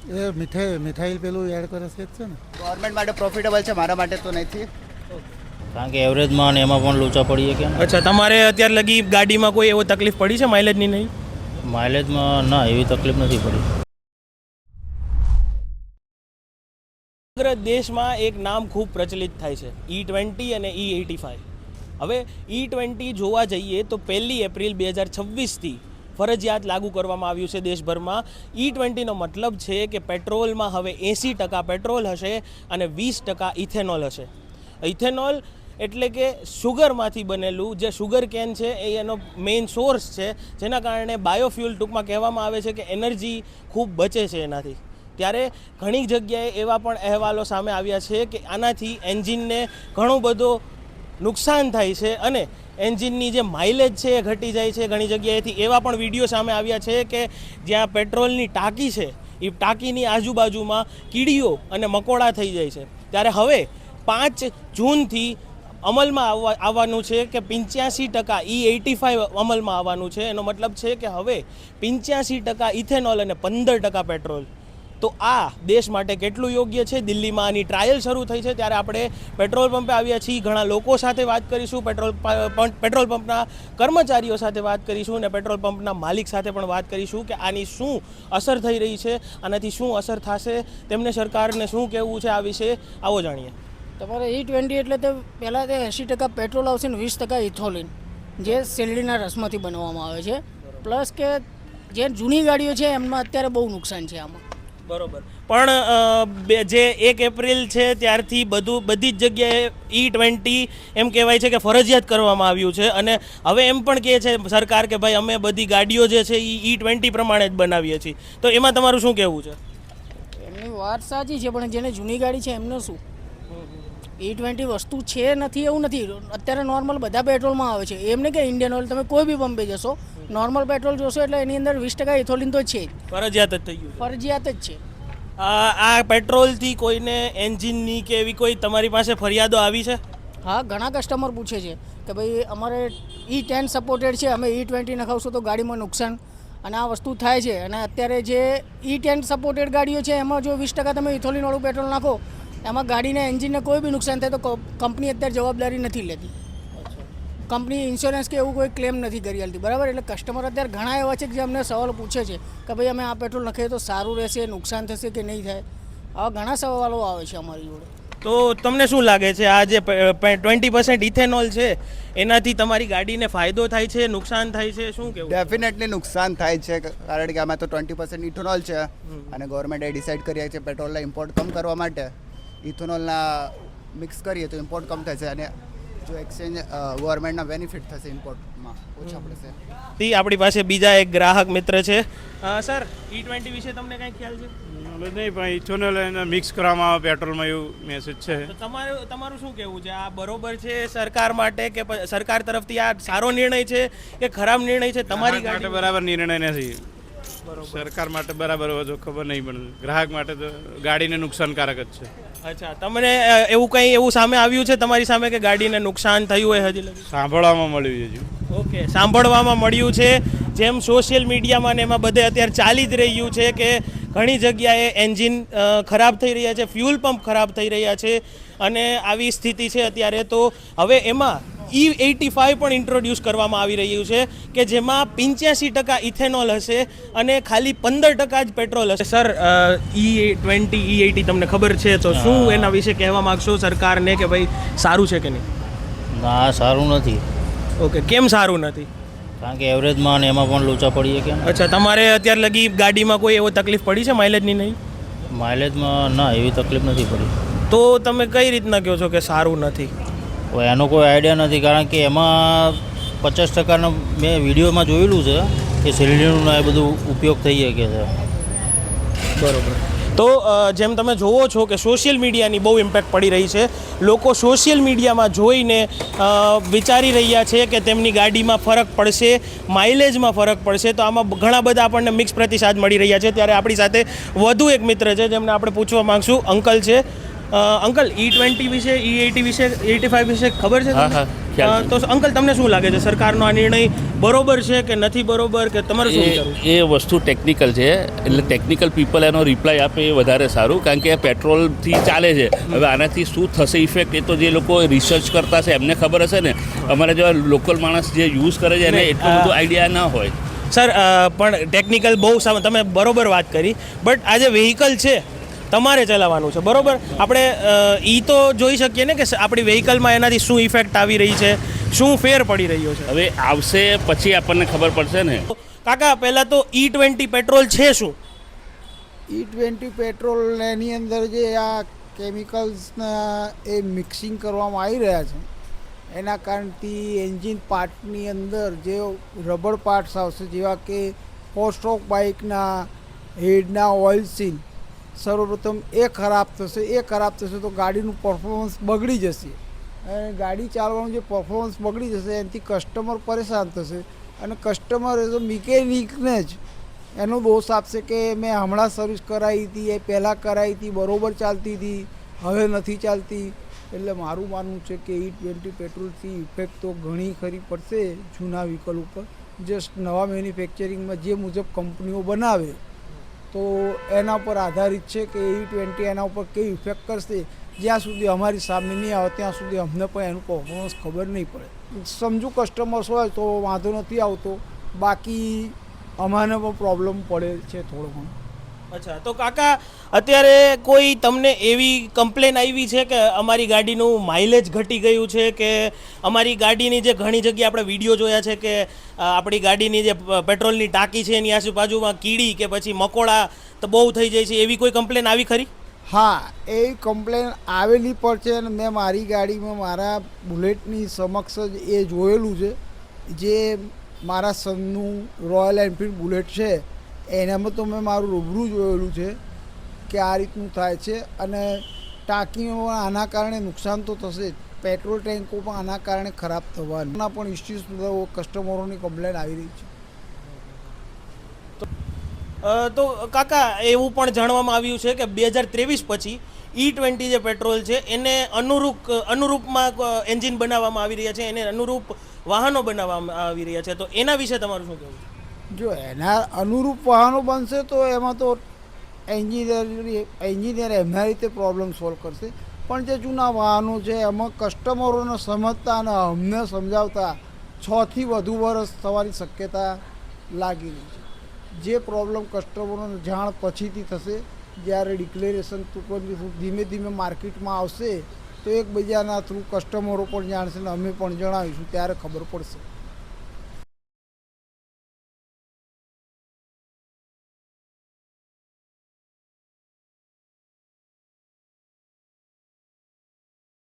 એ મીઠાઈ પેલું એડ કરે છે જ છે ને. ગવર્મેન્ટ માટે પ્રોફિટેબલ છે, મારા માટે તો નથી. કારણ કે એવરેજમાં ને એમાં પણ લોચા પડીએ કે અચ્છા, તમારે અત્યાર લગી ગાડીમાં કોઈ એવો તકલીફ પડી છે માઇલેજની? નહીં, માઇલેજમાં ના એવી તકલીફ નથી પડી. સમગ્ર દેશમાં એક નામ ખૂબ પ્રચલિત થાય છે, E20 અને E85. હવે E20 જોવા જઈએ તો 1 એપ્રિલ 2026થી ફરજિયાત લાગુ કરવામાં આવ્યું છે દેશભરમાં. E20નો મતલબ છે કે પેટ્રોલમાં હવે 80% પેટ્રોલ હશે અને 20% ઇથેનોલ હશે. ઇથેનોલ એટલે કે શુગરમાંથી બનેલું જે શુગર કેન છે એ એનો મેઇન સોર્સ છે, જેના કારણે બાયોફ્યુલ ટૂંકમાં કહેવામાં આવે છે કે એનર્જી ખૂબ બચે છે એનાથી. ત્યારે ઘણી જગ્યાએ એવા પણ અહેવાલો સામે આવ્યા છે કે આનાથી એન્જિનને ઘણું બધું નુકસાન થાય છે અને એન્જિનની જે માઇલેજ છે એ ઘટી જાય છે. ઘણી જગ્યાએથી એવા પણ વિડીયો સામે આવ્યા છે કે જ્યાં પેટ્રોલની ટાંકી છે એ ટાંકીની આજુબાજુમાં કીડીઓ અને મકોડા થઈ જાય છે. ત્યારે હવે 5 જૂનથી અમલમાં આવવાનું છે કે 85% E85 અમલમાં આવવાનું છે. એનો મતલબ છે કે હવે 85% ઇથેનોલ અને 15% પેટ્રોલ. તો આ દેશ માટે કેટલું યોગ્ય છે? દિલ્હીમાં આની ટ્રાયલ શરૂ થઈ છે, ત્યારે આપણે પેટ્રોલ પંપે આવ્યા છીએ. ઘણા લોકો સાથે વાત કરીશું, પેટ્રોલ પંપના કર્મચારીઓ સાથે વાત કરીશું અને પેટ્રોલ પંપના માલિક સાથે પણ વાત કરીશું કે આની શું અસર થઈ રહી છે, આનાથી શું અસર થશે, તેમને સરકારને શું કહેવું છે આ વિશે. આવો જાણીએ. તમારે E20 એટલે તો પહેલાં તે 80% પેટ્રોલ આવશે ને 20% ઇથોલિન, જે શેરડીના રસમાંથી બનાવવામાં આવે છે. પ્લસ કે જે જૂની ગાડીઓ છે એમાં અત્યારે બહુ નુકસાન છે આમાં. બરોબર, પણ જે 1 એપ્રિલ છે ત્યારથી બધી જ જગ્યાએ E20 એમ કહેવાય છે કે ફરજિયાત કરવામાં આવ્યું છે અને હવે એમ પણ કહે છે સરકાર કે ભાઈ અમે બધી ગાડીઓ જે છે એ E20 પ્રમાણે જ બનાવીએ છીએ. તો એમાં તમારું શું કહેવું છે? એમની વાત સાચી છે, પણ જેને જૂની ગાડી છે એમને શું? E20 વસ્તુ છે નથી એવું નથી. અત્યારે નોર્મલ બધા પેટ્રોલમાં આવે છે, એમને કે ઇન્ડિયન ઓઇલ તમે કોઈ બી પંપે જશો નોર્મલ પેટ્રોલ જોશો એટલે એની અંદર 20% ઇથોલિન તો છે જ, ફરજિયાત જ થઈ ગયું, ફરજિયાત જ છે. આ પેટ્રોલથી કોઈને એન્જિનની કે એવી કોઈ તમારી પાસે ફરિયાદો આવી છે? હા, ઘણા કસ્ટમર પૂછે છે કે ભાઈ અમારે E10 સપોર્ટેડ છે, અમે E20 નખાવશું તો ગાડીમાં નુકસાન, અને આ વસ્તુ થાય છે. અને અત્યારે જે E10 સપોર્ટેડ ગાડીઓ છે એમાં જો 20% તમે ઇથોલિનવાળું પેટ્રોલ નાખો એમાં ગાડીને એન્જિનને કોઈ બી નુકસાન થાય તો કંપની અત્યારે જવાબદારી નથી લેતી. કંપની ઇન્સ્યોરન્સ કે એવું કોઈ ક્લેમ નથી કરી આલતી, બરાબર. એટલે કસ્ટમર અત્યારે ઘણા એવા છે કે જે અમને સવાલો પૂછે છે કે ભાઈ અમે આ પેટ્રોલ નાખીએ તો સારું રહેશે, નુકસાન થશે કે નહીં થાય. આવા ઘણા સવાલો આવે છે અમારી જોડે. તો તમને શું લાગે છે આ જે 20% ઇથેનોલ છે એનાથી તમારી ગાડીને ફાયદો થાય છે, નુકસાન થાય છે, શું કહેવું? ડેફિનેટલી નુકસાન થાય છે, કારણ કે આમાં તો 20% ઇથેનોલ છે અને ગવર્મેન્ટે ડિસાઇડ કર્યા છે પેટ્રોલના ઇમ્પોર્ટ કમ કરવા માટે ઇથેનોલના મિક્સ કરીએ તો ઇમ્પોર્ટ કમ થશે અને જો એક્સચેન્જ ગવર્મેન્ટના બેનિફિટ થશે, ઇમ્પોર્ટમાં ઓછા પડશે. આપણી પાસે બીજા એક ગ્રાહક મિત્ર છે. સર, E20 વિશે તમને કંઈ ખ્યાલ છે? નહીં, પણ ઇથેનોલ એને મિક્સ કરવામાં આવે પેટ્રોલમાં એવું મેસેજ છે. તો તમારું શું કહેવું છે? આ બરોબર છે સરકાર માટે કે સરકાર તરફથી આ સારો નિર્ણય છે કે ખરાબ નિર્ણય છે? તમારી માટે બરાબર નિર્ણય નથી. સરકાર માટે બરાબર હોય તો ખબર નહીં, પણ ગ્રાહક માટે તો ગાડીને નુકસાનકારક જ છે. અચ્છા, તમને એવું સામે આવ્યું છે તમારી સામે કે ગાડીને નુકસાન થયું હોય હજી લગી? સાંભળવામાં મળ્યું છે. ઓકે, સાંભળવામાં મળ્યું છે. જેમ સોશિયલ મીડિયામાં ને એમાં બધે અત્યારે ચાલી જ રહ્યું છે કે ઘણી જગ્યાએ એન્જિન ખરાબ થઈ રહ્યા છે, ફ્યુલ પંપ ખરાબ થઈ રહ્યા છે અને આવી સ્થિતિ છે અત્યારે. તો હવે એમાં E85 પણ ઇન્ટ્રોડ્યુસ કરવામાં આવી રહ્યું છે કે જેમાં 85% ઇથેનોલ હશે અને ખાલી 15% જ પેટ્રોલ હશે. સર, E20 E80 તમને ખબર છે, તો શું એના વિશે કહેવા માગશો સરકારને કે ભાઈ સારું છે કે નહીં? ના, સારું નથી. ઓકે, કેમ સારું નથી? કારણ કે એવરેજમાં ને એમાં પણ લોચા પડીએ કે. અચ્છા, તમારે અત્યાર લગી ગાડીમાં કોઈ એવો તકલીફ પડી છે માઇલેજની? નહીં, માઇલેજમાં ના એવી તકલીફ નથી પડી. તો તમે કઈ રીતના કહો છો કે સારું નથી? હવે એનો કોઈ આઈડિયા નથી, કારણ કે એમાં 50%નો મેં વિડીયોમાં જોયેલું છે કે શેરડીનો એ બધું ઉપયોગ થઈ શકે છે. બરોબર. તો જેમ તમે જોવો છો કે સોશિયલ મીડિયાની બહુ ઇમ્પેક્ટ પડી રહી છે. લોકો સોશિયલ મીડિયામાં જોઈને વિચારી રહ્યા છે કે તેમની ગાડીમાં ફરક પડશે, માઇલેજમાં ફરક પડશે. તો આમાં ઘણા બધા આપણને મિક્સ પ્રતિસાદ મળી રહ્યા છે. ત્યારે આપણી સાથે વધુ એક મિત્ર છે જેમને આપણે પૂછવા માગશું. અંકલ છે. અંકલ, E20 વિશે, E80 વિશે, E85 વિશે ખબર છે? હા, ખ્યાલ તો અંકલ તમને શું લાગે છે સરકારનો આ નિર્ણય બરોબર છે કે નથી બરોબર, કે તમારું શું વિચારવું છે? એ વસ્તુ ટેકનિકલ છે, એટલે ટેકનિકલ પીપલ એનો રિપ્લાય આપે એ વધારે સારું, કારણ કે પેટ્રોલથી ચાલે છે. હવે આનાથી શું થશે ઇફેક્ટ એ તો જે લોકો રિસર્ચ કરતા છે એમને ખબર હશે ને. અમારા જેવા લોકલ માણસ જે યુઝ કરે છે એને એટલું બધું આઈડિયા ના હોય. સર પણ ટેકનિકલ બહુ તમે બરોબર વાત કરી, બટ આ જે વ્હીકલ છે તમારે ચલાવવાનું છે, બરોબર? આપણે એ તો જોઈ શકીએ ને કે આપણી વ્હીકલમાં એનાથી શું ઇફેક્ટ આવી રહી છે, શું ફેર પડી રહ્યો છે. હવે આવશે પછી આપણને ખબર પડશે ને. કાકા પહેલાં તો E20 પેટ્રોલ છે શું? E20 પેટ્રોલ એની અંદર જે આ કેમિકલ્સના એ મિક્સિંગ કરવામાં આવી રહ્યા છે એના કારણથી એન્જિન પાર્ટની અંદર જે રબર પાર્ટ્સ આવશે, જેવા કે 4 સ્ટ્રોક બાઇકના હેડના ઓઇલ સીલ, સર્વપ્રથમ એ ખરાબ થશે તો ગાડીનું પરફોર્મન્સ બગડી જશે, અને ગાડી ચાલવાનું જે પરફોર્મન્સ બગડી જશે એનાથી કસ્ટમર પરેશાન થશે, અને કસ્ટમર એઝ અ મિકેનિકને જ એનો દોષ આપશે કે મેં હમણાં સર્વિસ કરાવી હતી, એ પહેલાં કરાવી હતી, બરાબર ચાલતી હતી, હવે નથી ચાલતી. એટલે મારું માનવું છે કે E20 પેટ્રોલથી ઇફેક્ટ તો ઘણી ખરી પડશે જૂના વ્હીકલ ઉપર. જસ્ટ નવા મેન્યુફેક્ચરિંગમાં જે મુજબ કંપનીઓ બનાવે તો એના પર આધારિત છે કે E20 એના ઉપર કેવી ઇફેક્ટ કરશે. જ્યાં સુધી અમારી સામે નહીં આવે ત્યાં સુધી અમને પણ એનું પરફોર્મન્સ ખબર નહીં પડે. સમજુ કસ્ટમર્સ હોય તો વાંધો નથી આવતો, બાકી અમારે પણ પ્રોબ્લેમ પડે છે થોડો ઘણો. અચ્છા, તો કાકા અત્યારે કોઈ તમને એવી કમ્પ્લેન આવી છે કે અમારી ગાડીનું માઇલેજ ઘટી ગયું છે, કે અમારી ગાડીની જે ઘણી જગ્યાએ આપણે વિડીયો જોયા છે કે આપણી ગાડીની જે પેટ્રોલની ટાંકી છે એની આજુબાજુમાં કીડી કે પછી મકોડા તો બહુ થઈ જાય છે, એવી કોઈ કમ્પ્લેન આવી ખરી? હા, એ કમ્પ્લેન આવેલી પર છે, અને મેં મારી ગાડીમાં મારા બુલેટની સમક્ષ જ એ જોયેલું છે. જે મારા સનનું રોયલ એનફિલ્ડ બુલેટ છે એનામાં તો મેં મારું રૂબરૂ જોયેલું છે કે આ રીતનું થાય છે, અને ટાંકીઓમાં આના કારણે નુકસાન તો થશે જ, પેટ્રોલ ટેન્કો પણ આના કારણે ખરાબ થવાના પણ ઇસ્યુઝ કસ્ટમરોની કમ્પ્લેન આવી રહી છે. તો કાકા એવું પણ જાણવામાં આવ્યું છે કે 2023 પછી E20 જે પેટ્રોલ છે એને અનુરૂપમાં એન્જિન બનાવવામાં આવી રહ્યા છે, એને અનુરૂપ વાહનો બનાવવામાં આવી રહ્યા છે, તો એના વિશે તમારું શું કહેવું? જો એના અનુરૂપ વાહનો બનશે તો એમાં તો એન્જિનિયર એમના રીતે પ્રોબ્લેમ સોલ્વ કરશે, પણ જે જૂના વાહનો છે એમાં કસ્ટમરોને સમજતા અને અમને સમજાવતા 6 થી વધુ વર્ષ થવાની શક્યતા લાગી રહી છે. જે પ્રોબ્લેમ કસ્ટમરોને જાણ પછીથી થશે, જ્યારે ડિક્લેરેશન ધીમે ધીમે માર્કેટમાં આવશે તો એકબીજાના થ્રુ કસ્ટમરો પણ જાણશે ને અમે પણ જણાવીશું, ત્યારે ખબર પડશે.